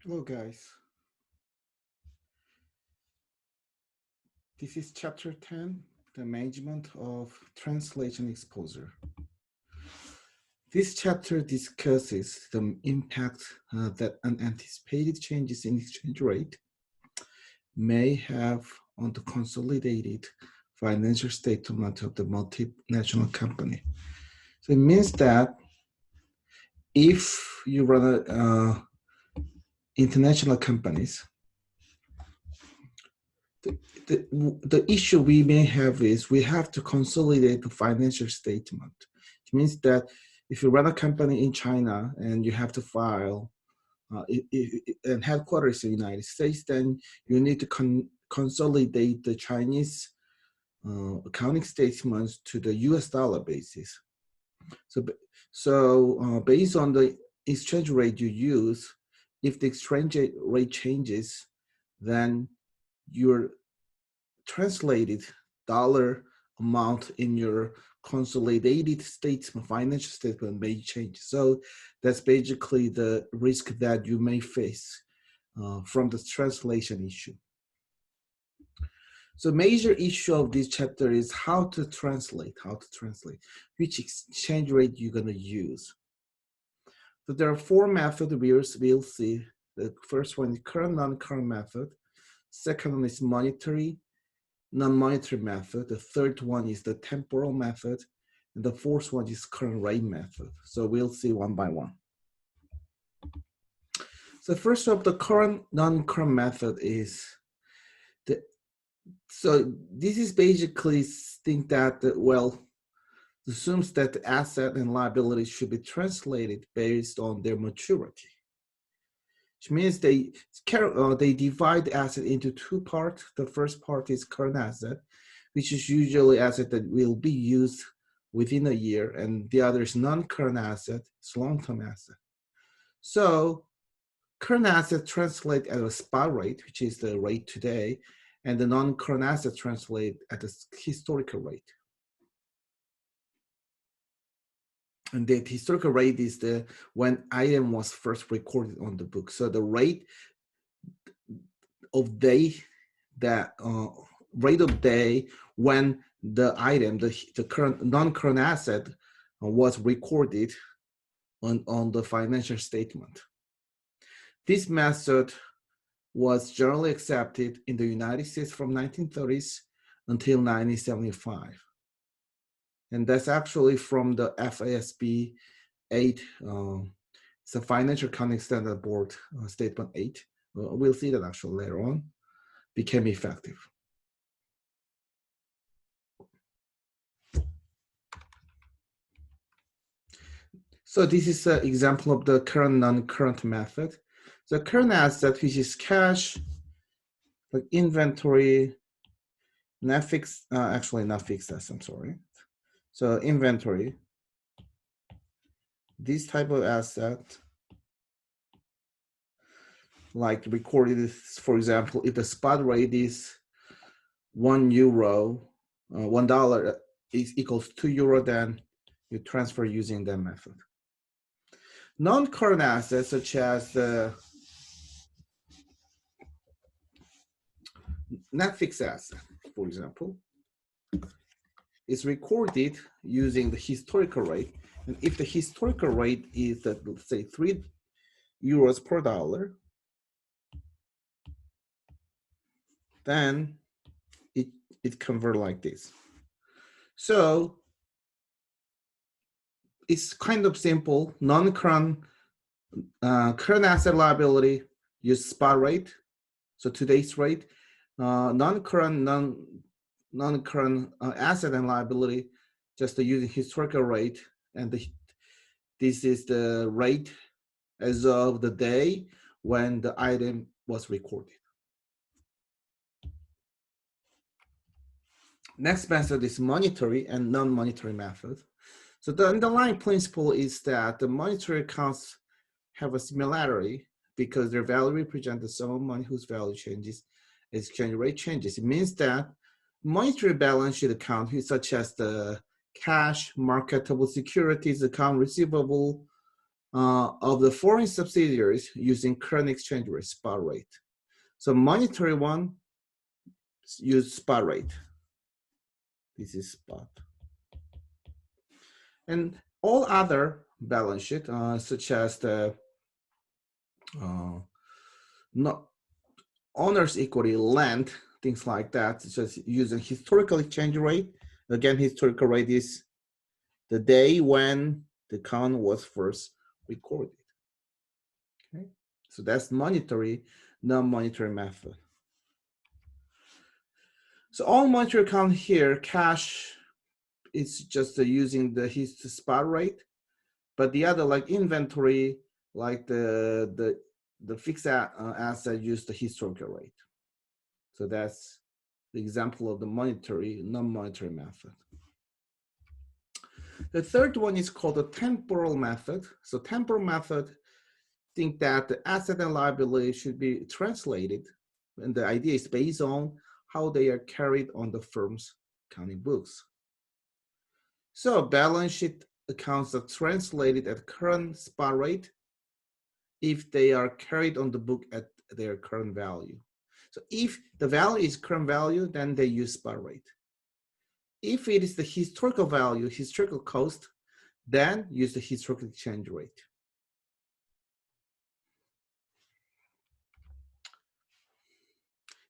Hello guys, this is chapter 10, the management of translation exposure. This chapter discusses the impact that unanticipated changes in exchange rate may have on the consolidated financial statement of the multinational company. So it means that if you run international companies, the issue we may have is we have to consolidate the financial statement. It means that if you run a company in China and you have to file and headquarters in the United States, then you need to consolidate the Chinese accounting statements to the US dollar basis. So based on the exchange rate you use, if the exchange rate changes, then your translated dollar amount in your consolidated statement, financial statement may change. So that's basically the risk that you may face from the translation issue. So major issue of this chapter is how to translate, which exchange rate you're gonna use. So there are four methods we'll see. The first one is current non-current method. Second one is monetary non-monetary method. The third one is the temporal method. And the fourth one is current rate method. So we'll see one by one. So first up, the current non-current method is so this is basically think that assumes that the asset and liability should be translated based on their maturity, which means they divide the asset into two parts. The first part is current asset, which is usually asset that will be used within a year, and the other is non-current asset, it's long-term asset. So current asset translate at a spot rate, which is the rate today, and the non-current asset translate at the historical rate. And the historical rate is the when item was first recorded on the book. So the rate of day that rate of day when the item, the current non-current asset was recorded on the financial statement. This method was generally accepted in the United States from 1930s until 1975. And that's actually from the FASB 8, it's a Financial Accounting Standard Board Statement 8. We'll see that actually later on, became effective. So this is an example of the current non-current method. The current asset, which is cash, like inventory, actually not fixed assets, I'm sorry. So inventory, this type of asset, like recorded, for example, if the spot rate is €1, $1 is equals €2, then you transfer using that method. Non-current assets such as the net fixed asset, for example, is recorded using the historical rate. And if the historical rate is that, let's say, €3 per dollar, then it converts like this. So it's kind of simple. Non-current current asset liability, use spot rate. So today's rate. Non-current asset and liability, just using historical rate, and this is the rate as of the day when the item was recorded. Next method is monetary and non-monetary method. So the underlying principle is that the monetary accounts have a similarity because their value represents the sum of money whose value changes as exchange rate changes. It means that monetary balance sheet account, such as the cash, marketable securities, account receivable, of the foreign subsidiaries using current exchange rate, spot rate. So monetary one use spot rate. This is spot. And all other balance sheet, such as the not owner's equity, land, things like that, just using historical exchange rate. Again, historical rate is the day when the count was first recorded. Okay, so that's monetary, non-monetary method. So all monetary account here, cash, it's just using the spot rate, but the other like inventory, like the fixed asset use the historical rate. So that's the example of the monetary, non-monetary method. The third one is called the temporal method. So temporal method, think that the asset and liability should be translated, and the idea is based on how they are carried on the firm's accounting books. So balance sheet accounts are translated at current spot rate if they are carried on the book at their current value. So if the value is current value, then they use spot rate. If it is the historical value, historical cost, then use the historical exchange rate.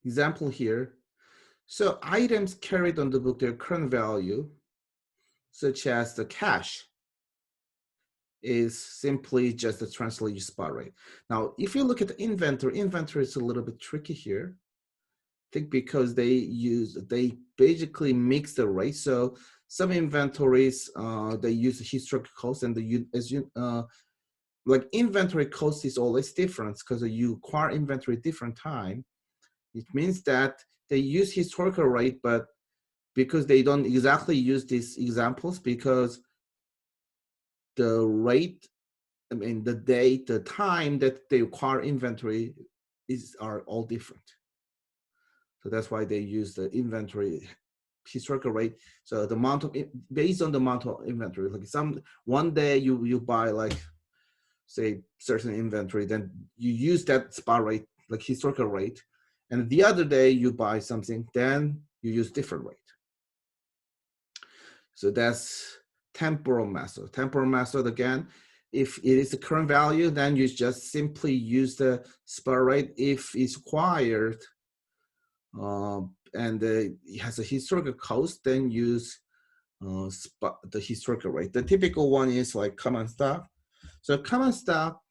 Example here. So items carried on the book their current value, such as the cash, is simply just the translated spot rate. Now, if you look at the inventory is a little bit tricky here. I think because they basically mix the rate. So some inventories, they use the historical cost, and like inventory cost is always different because you acquire inventory different time. It means that they use historical rate, but because they don't exactly use these examples, because the rate, I mean, the date, the time that they acquire inventory are all different. So that's why they use the inventory historical rate. So the amount of, based on the amount of inventory, like one day you buy like, say, certain inventory, then you use that spot rate, like historical rate, and the other day you buy something, then you use different rate. So that's temporal method. Temporal method, again, if it is the current value, then you just simply use the spot rate. If it's acquired and it has a historical cost, then use the historical rate. The typical one is like common stock. So common stock,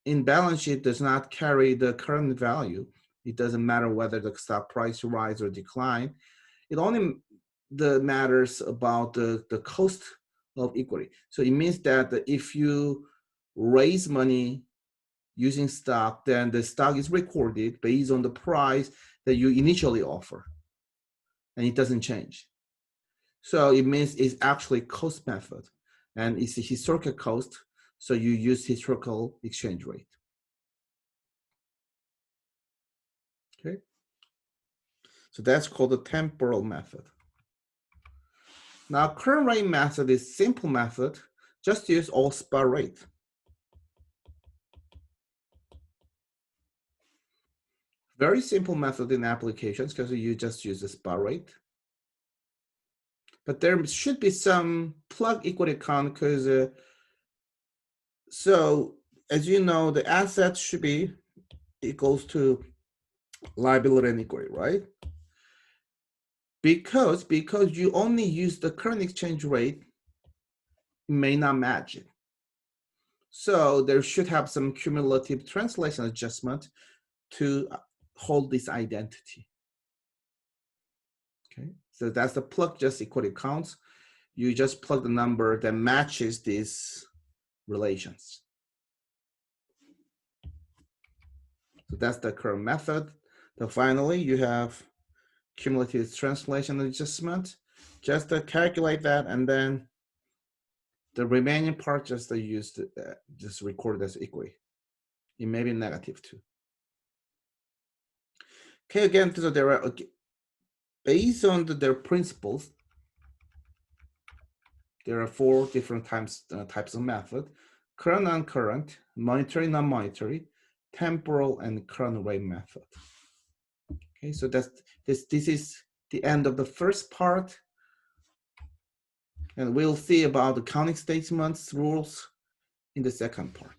in balance sheet does not carry the current value. It doesn't matter whether the stock price rise or decline. It only matters about the cost of equity. So it means that if you raise money using stock, then the stock is recorded based on the price that you initially offer, and it doesn't change. So it means it's actually cost method, and it's a historical cost, so you use historical exchange rate. Okay, so that's called the temporal method. Now, current rate method is simple method, just use all spot rate. Very simple method in applications because you just use the spot rate. But there should be some plug equity account because so as you know, the assets should be equals to liability and equity, right? Because you only use the current exchange rate, it may not match it. So there should have some cumulative translation adjustment to hold this identity. Okay, so that's the plug just equity counts. You just plug the number that matches these relations. So that's the current method. Then finally, you have cumulative translation adjustment. Just to calculate that, and then the remaining part just to use just record as equity. It may be negative too. Okay, again, so there are based on their principles. There are 4 different types of method: current, non-current, monetary, non-monetary, temporal, and current rate method. Okay, so this is the end of the first part, and we'll see about the counting statements rules in the second part.